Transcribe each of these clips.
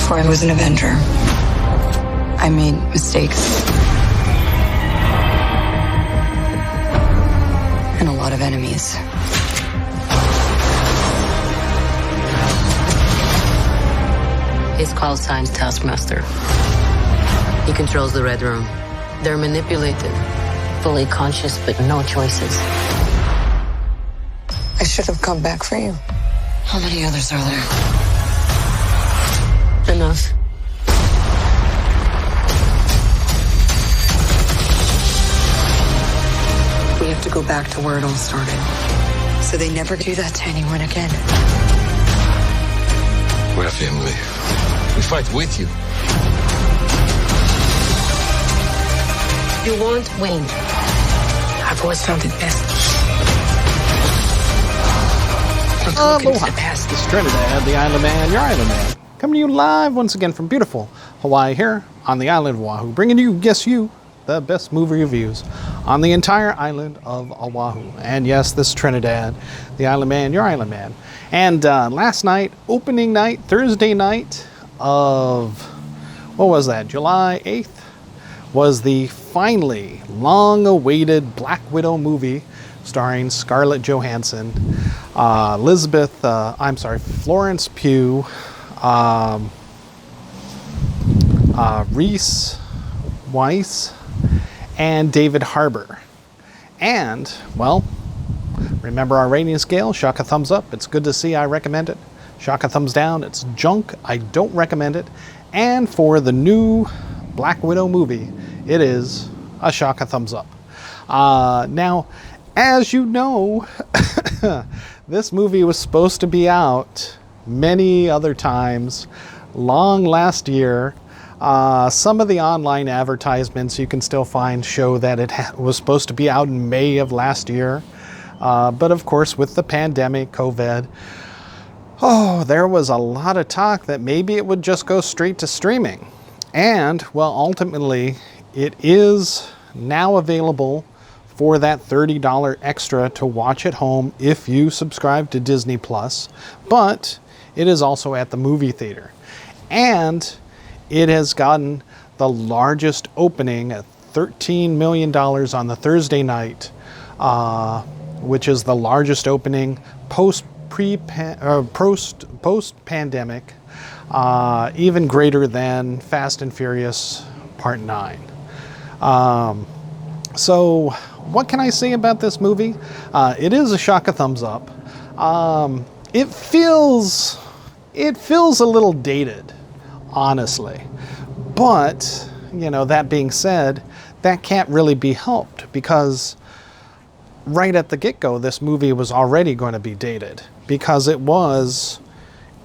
Before I was an Avenger, I made mistakes. And a lot of enemies. His call sign's Taskmaster. He controls the Red Room. They're manipulated, fully conscious, but no choices. I should have come back for you. How many others are there? Enough. We have to go back to where it all started. So they never do that to anyone again. We're a family. We fight with you. You want Wayne. I've always found it best. Aloha. This is Trinidad the Island Man, your Island Man. Coming to you live once again from beautiful Hawaii here on the island of Oahu. Bringing you, guess you, the best movie reviews on the entire island of Oahu. And yes, this is Trinidad the Island Man, your Island Man. And last night, opening night, Thursday night of, what was that, July 8th? Was the finally long-awaited Black Widow movie starring Scarlett Johansson, Florence Pugh, Reese Weiss, and David Harbour. And, well, remember our rating scale, shock a thumbs up, it's good to see, I recommend it. Shock a thumbs down, it's junk, I don't recommend it. And for the new Black Widow movie, it is a shock a thumbs up. Now, as you know, this movie was supposed to be out many other times, long last year. Some of the online advertisements you can still find show that it was supposed to be out in May of last year. But of course, with the pandemic, COVID, there was a lot of talk that maybe it would just go straight to streaming. And, well, ultimately, it is now available for that $30 extra to watch at home if you subscribe to Disney+. But it is also at the movie theater. And it has gotten the largest opening at $13 million on the Thursday night, which is the largest opening post-pandemic, even greater than Fast and Furious Part 9. So what can I say about this movie? It is a shock a thumbs up. It feels a little dated, honestly. But, you know, that being said, that can't really be helped because right at the get-go, this movie was already going to be dated because it was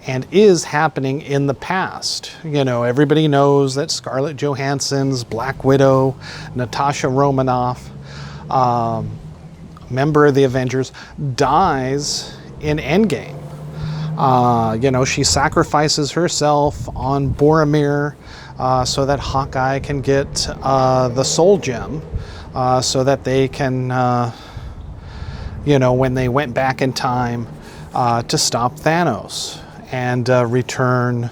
and is happening in the past. You know, everybody knows that Scarlett Johansson's Black Widow, Natasha Romanoff, member of the Avengers, dies in Endgame. You know, she sacrifices herself on Boromir so that Hawkeye can get the Soul Gem so that they can, you know, when they went back in time to stop Thanos and return,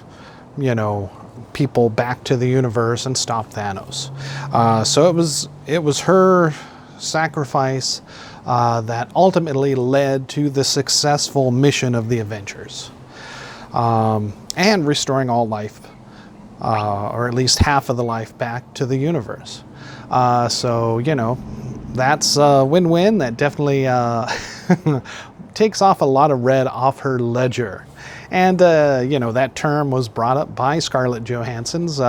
you know, people back to the universe and stop Thanos. So it was her sacrifice that ultimately led to the successful mission of the Avengers, and restoring all life, or at least half of the life back to the universe. So, you know, that's a win-win. That definitely takes off a lot of red off her ledger. And, you know, that term was brought up by Scarlett Johansson's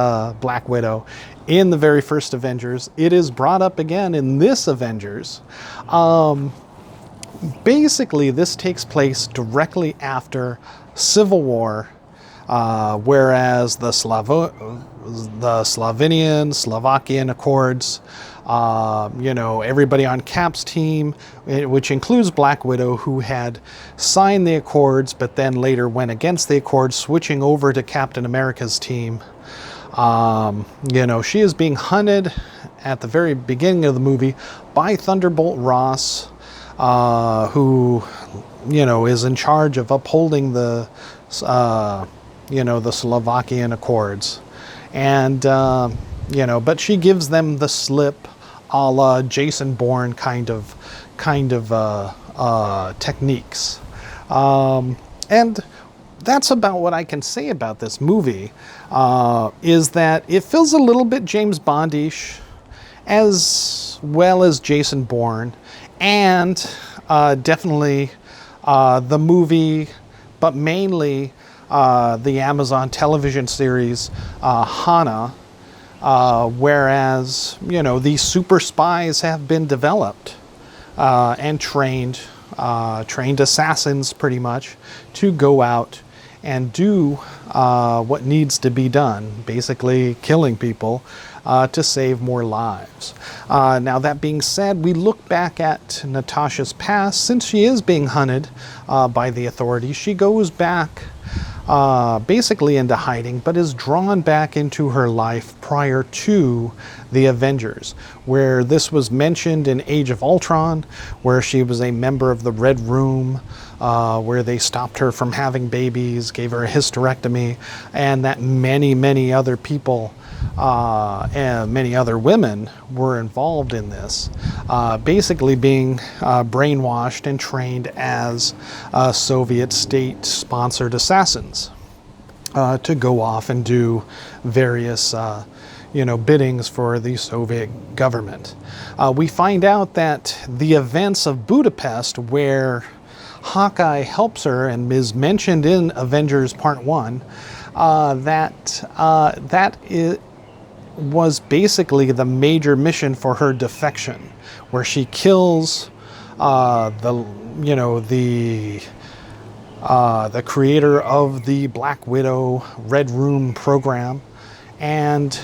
Black Widow in the very first Avengers. It is brought up again in this Avengers. Basically, this takes place directly after Civil War, whereas the Slovakian Accords, you know, everybody on Cap's team, which includes Black Widow, who had signed the Accords, but then later went against the Accords, switching over to Captain America's team. You know, she is being hunted at the very beginning of the movie by Thunderbolt Ross, who, you know, is in charge of upholding the the Slovakian Accords. And, but she gives them the slip a la Jason Bourne kind of techniques. And that's about what I can say about this movie, is that it feels a little bit James Bondish as well as Jason Bourne, and definitely the movie, but mainly the Amazon television series Hana, whereas, these super spies have been developed and trained assassins pretty much to go out and do what needs to be done, basically killing people to save more lives. Now, that being said, we look back at Natasha's past. Since she is being hunted by the authorities, she goes back basically into hiding, but is drawn back into her life prior to the Avengers, where this was mentioned in Age of Ultron, where she was a member of the Red Room, where they stopped her from having babies, gave her a hysterectomy, and that many other people and many other women were involved in this, basically being brainwashed and trained as Soviet state-sponsored assassins to go off and do various biddings for the Soviet government. We find out that the events of Budapest, where Hawkeye helps her and is mentioned in Avengers Part 1, that was basically the major mission for her defection, where she kills the creator of the Black Widow Red Room program, and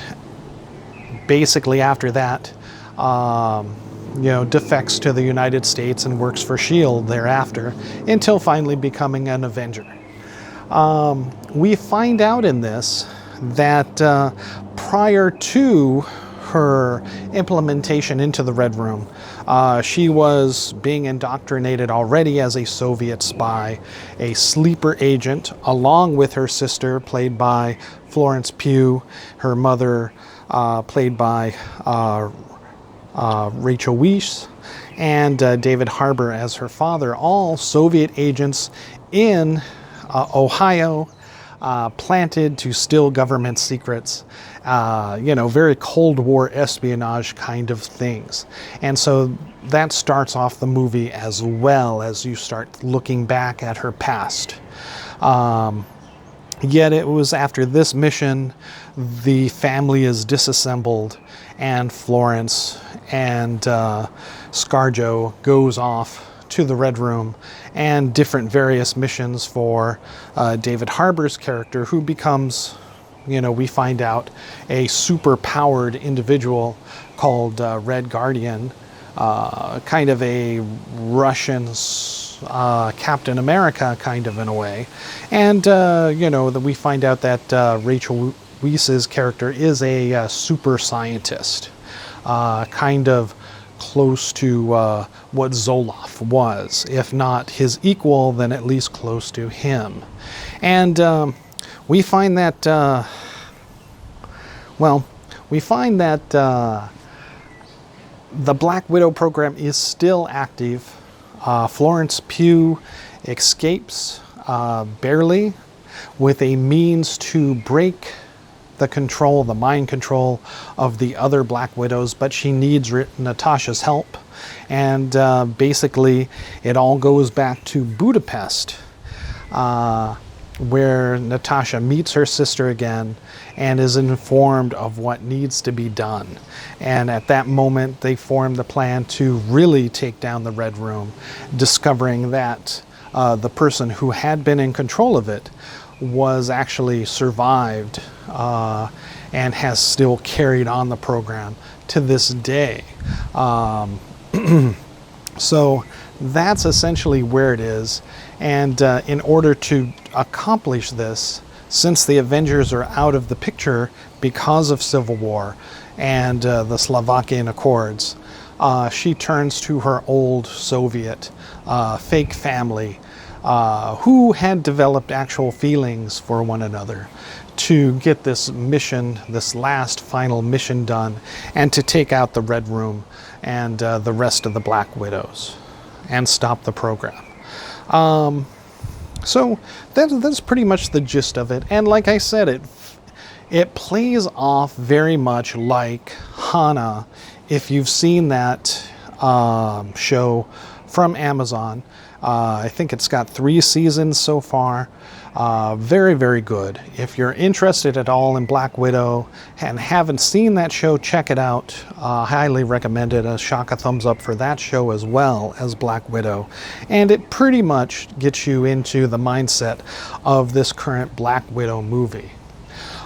basically after that defects to the United States and works for S.H.I.E.L.D. thereafter, until finally becoming an Avenger. We find out in this that prior to her implementation into the Red Room, she was being indoctrinated already as a Soviet spy, a sleeper agent, along with her sister, played by Florence Pugh, her mother, played by Rachel Weisz, and David Harbour as her father, all Soviet agents in Ohio, planted to steal government secrets, very Cold War espionage kind of things. And so that starts off the movie as well, as you start looking back at her past. Yet it was after this mission, the family is disassembled, and Florence and ScarJo goes off to the Red Room, and different various missions for David Harbour's character, who becomes, we find out, a super-powered individual called Red Guardian, kind of a Russian Captain America, kind of in a way. And, that we find out that Rachel Weisz's character is a super scientist, kind of close to what Zoloff was. If not his equal, then at least close to him. And we find that, the Black Widow program is still active. Florence Pugh escapes barely, with a means to break the mind control of the other Black Widows, but she needs Natasha's help. And basically, it all goes back to Budapest, where Natasha meets her sister again and is informed of what needs to be done. And at that moment, they form the plan to really take down the Red Room, discovering that the person who had been in control of it was actually survived and has still carried on the program to this day. So that's essentially where it is. And in order to accomplish this, since the Avengers are out of the picture because of Civil War and the Slovakian Accords, she turns to her old Soviet fake family who had developed actual feelings for one another to get this mission, this last final mission done, and to take out the Red Room and the rest of the Black Widows and stop the program. So that's pretty much the gist of it. And like I said, it plays off very much like Hana, if you've seen that show from Amazon. I think it's got 3 seasons so far. Very, very good. If you're interested at all in Black Widow and haven't seen that show, check it out. Highly recommend it. Shock a thumbs up for that show as well as Black Widow. And it pretty much gets you into the mindset of this current Black Widow movie.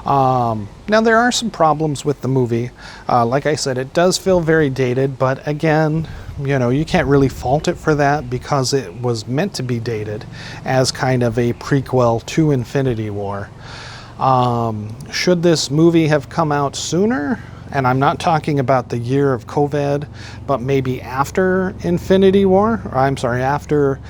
Now there are some problems with the movie. Like I said, it does feel very dated, but again, you know, you can't really fault it for that because it was meant to be dated as kind of a prequel to Infinity War. Should this movie have come out sooner? And I'm not talking about the year of COVID, but maybe after Infinity War, or I'm sorry, after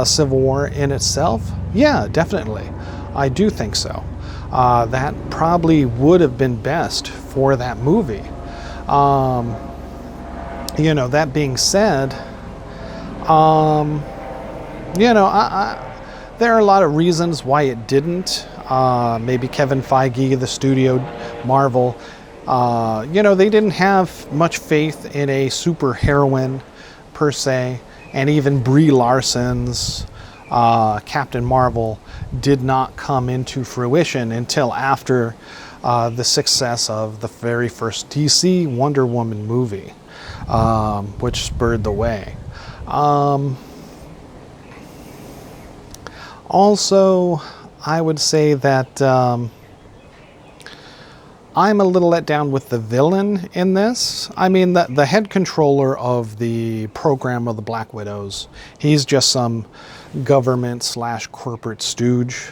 Civil War in itself? Yeah, definitely. I do think so. That probably would have been best for that movie. You know, that being said, you know, there are a lot of reasons why it didn't. Maybe Kevin Feige, the studio, Marvel, you know, they didn't have much faith in a super heroine per se, and even Brie Larson's Captain Marvel did not come into fruition until after the success of the very first DC Wonder Woman movie, which spurred the way. Also, I would say that I'm a little let down with the villain in this. I mean, the head controller of the program of the Black Widows, he's just some government / corporate stooge.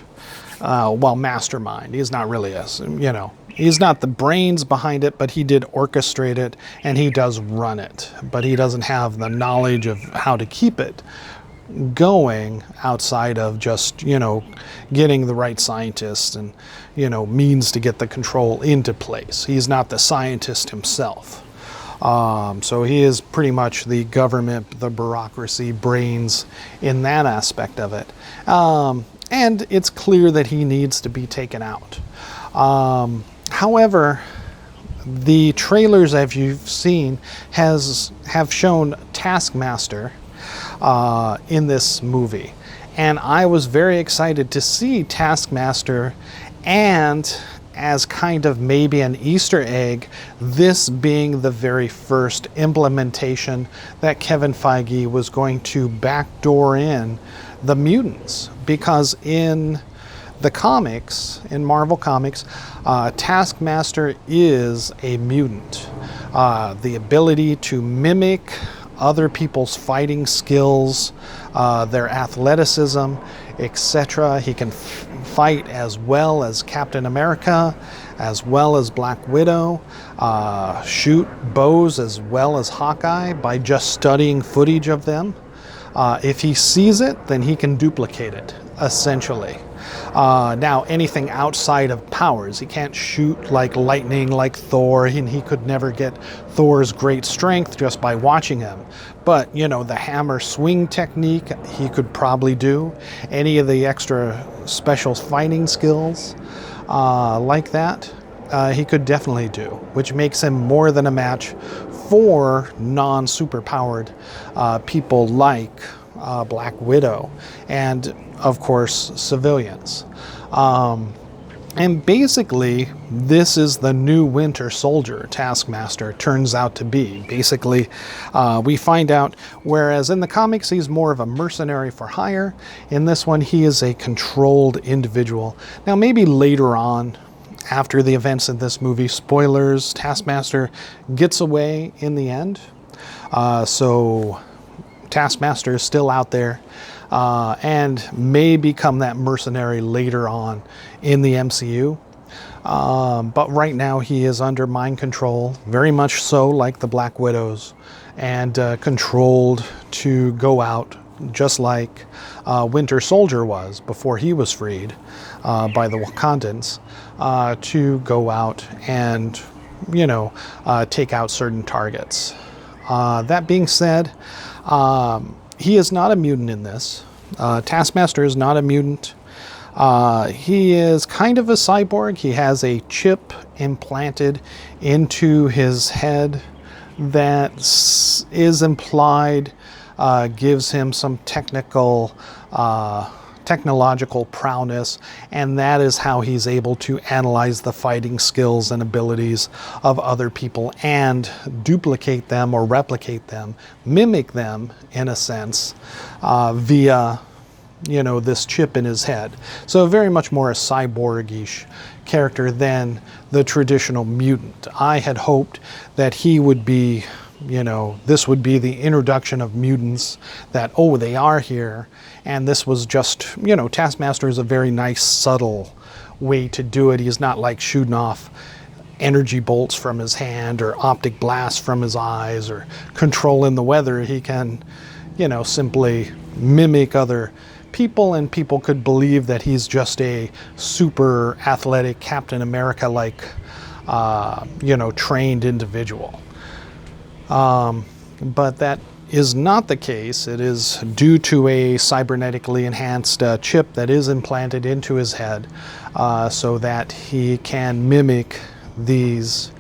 Well, mastermind. He's not really you know, he's not the brains behind it, but he did orchestrate it and he does run it. But he doesn't have the knowledge of how to keep it going outside of just, you know, getting the right scientists and, you know, means to get the control into place. He's not the scientist himself. So he is pretty much the government, the bureaucracy brains in that aspect of it. And it's clear that he needs to be taken out. However, the trailers, as you've seen, have shown Taskmaster in this movie. And I was very excited to see Taskmaster, and as kind of maybe an Easter egg, this being the very first implementation that Kevin Feige was going to backdoor in the mutants. Because in the comics, in Marvel Comics, Taskmaster is a mutant. The ability to mimic other people's fighting skills, their athleticism, etc. He can fight as well as Captain America, as well as Black Widow, shoot bows as well as Hawkeye by just studying footage of them. If he sees it, then he can duplicate it, essentially. Now, anything outside of powers, he can't shoot like lightning like Thor, and he could never get Thor's great strength just by watching him. But, you know, the hammer swing technique, he could probably do. Any of the extra special fighting skills like that, he could definitely do, which makes him more than a match for non-superpowered people like Black Widow and, of course, civilians. And basically, this is the new Winter Soldier Taskmaster turns out to be. Basically, we find out, whereas in the comics he's more of a mercenary for hire, in this one he is a controlled individual. Now maybe later on, after the events in this movie, spoilers, Taskmaster gets away in the end. So Taskmaster is still out there and may become that mercenary later on in the MCU. But right now he is under mind control, very much so like the Black Widows, and controlled to go out just like Winter Soldier was before he was freed by the Wakandans, to go out and, take out certain targets. That being said, he is not a mutant in this. Taskmaster is not a mutant. He is kind of a cyborg. He has a chip implanted into his head that is implied gives him some technological prowess, and that is how he's able to analyze the fighting skills and abilities of other people and duplicate them or replicate them, mimic them in a sense, via this chip in his head. So very much more a cyborgish character than the traditional mutant. I had hoped that he would be, this would be the introduction of mutants, that, oh, they are here. And this was just, Taskmaster is a very nice, subtle way to do it. He's not like shooting off energy bolts from his hand or optic blasts from his eyes or controlling the weather. He can, simply mimic other people, and people could believe that he's just a super athletic Captain America-like, trained individual. But that is not the case. It is due to a cybernetically enhanced chip that is implanted into his head, so that he can mimic these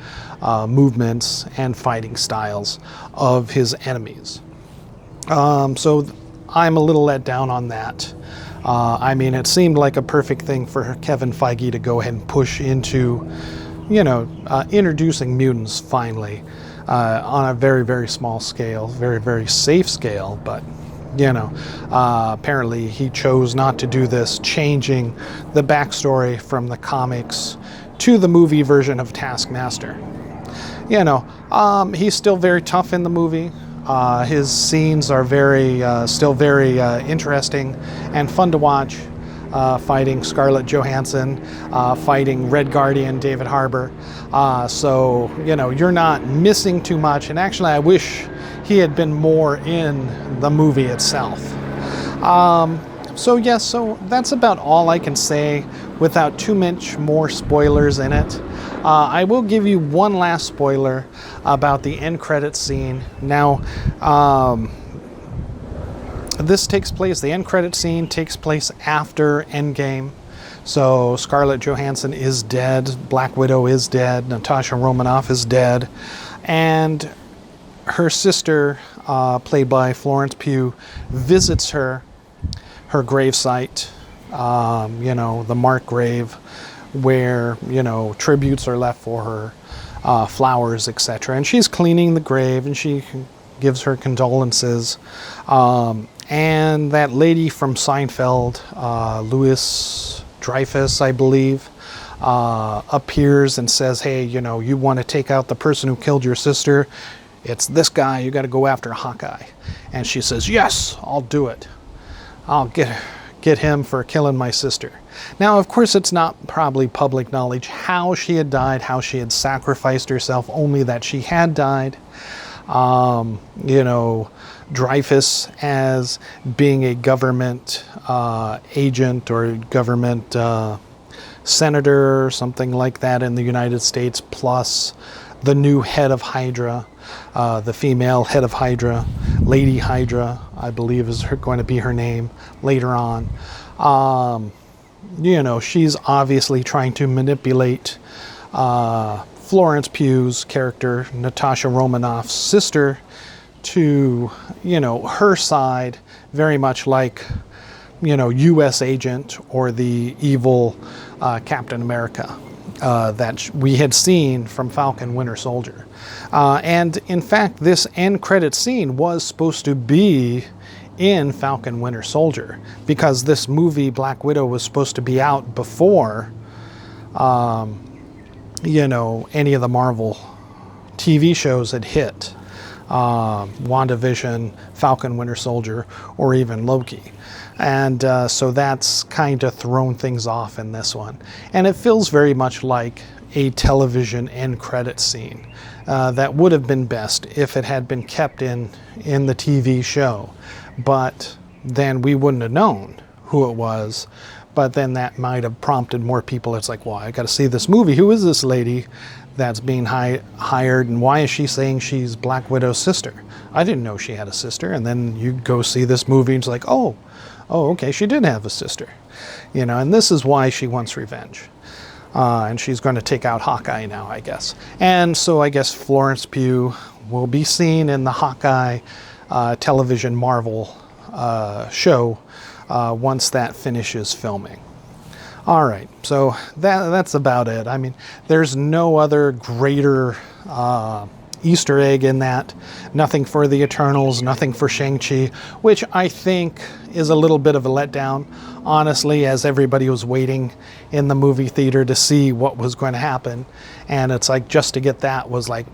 movements and fighting styles of his enemies. So I'm a little let down on that. It seemed like a perfect thing for Kevin Feige to go ahead and push into, introducing mutants finally, on a very, very small scale, very, very safe scale. But, apparently he chose not to do this, changing the backstory from the comics to the movie version of Taskmaster. He's still very tough in the movie. His scenes are still very interesting and fun to watch. Fighting Scarlett Johansson, fighting Red Guardian David Harbour. So you're not missing too much. And actually, I wish he had been more in the movie itself. So that's about all I can say without too much more spoilers in it. I will give you one last spoiler about the end credits scene. Now, the end credits scene takes place after Endgame. So Scarlett Johansson is dead, Black Widow is dead, Natasha Romanoff is dead, and her sister, played by Florence Pugh, visits her gravesite, the marked grave, where, tributes are left for her, flowers, etc. And she's cleaning the grave, and she gives her condolences. And that lady from Seinfeld, Louis Dreyfus, I believe, appears and says, hey, you want to take out the person who killed your sister? It's this guy. You got to go after Hawkeye. And she says, yes, I'll do it. I'll get him for killing my sister. Now, of course, it's not probably public knowledge how she had died, how she had sacrificed herself, only that she had died. Dreyfus, as being a government agent or government senator or something like that in the United States, plus the new head of Hydra, the female head of Hydra, Lady Hydra, I believe is going to be her name later on. She's obviously trying to manipulate Florence Pugh's character, Natasha Romanoff's sister, to, her side, very much like, U.S. agent or the evil Captain America that we had seen from Falcon Winter Soldier. And in fact, this end credit scene was supposed to be in Falcon Winter Soldier, because this movie, Black Widow, was supposed to be out before, any of the Marvel TV shows had hit. WandaVision, Falcon Winter Soldier, or even Loki. And so that's kind of thrown things off in this one. And it feels very much like a television end credit scene. That would have been best if it had been kept in the TV show. But, then we wouldn't have known who it was. But then that might have prompted more people. It's like, well, I got to see this movie. Who is this lady that's being hired, and why is she saying she's Black Widow's sister? I didn't know she had a sister. And then you go see this movie, and it's like, oh, okay, she did have a sister. And this is why she wants revenge. And she's going to take out Hawkeye now, I guess. And so I guess Florence Pugh will be seen in the Hawkeye television Marvel show once that finishes filming. All right, so that's about it. I mean, there's no other greater Easter egg in that. Nothing for the Eternals, nothing for Shang-Chi, which I think is a little bit of a letdown, honestly, as everybody was waiting in the movie theater to see what was going to happen. And it's like, just to get that was like,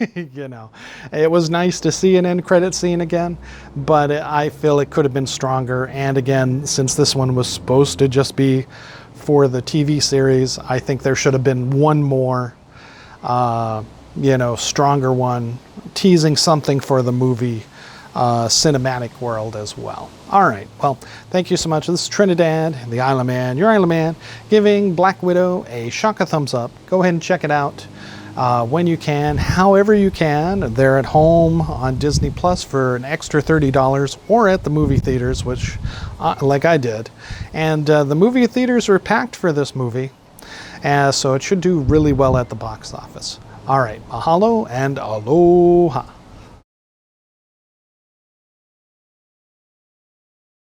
It was nice to see an end credit scene again, but I feel it could have been stronger. And again, since this one was supposed to just be for the TV series, I think there should have been one more, stronger one, teasing something for the movie cinematic world as well. All right, well, thank you so much. This is Trinidad the Island Man, your Island Man, giving Black Widow a shock of thumbs up. Go ahead and check it out. When you can, however you can. They're at home on Disney Plus for an extra $30, or at the movie theaters, which, like I did. And the movie theaters were packed for this movie, so it should do really well at the box office. All right, mahalo and aloha.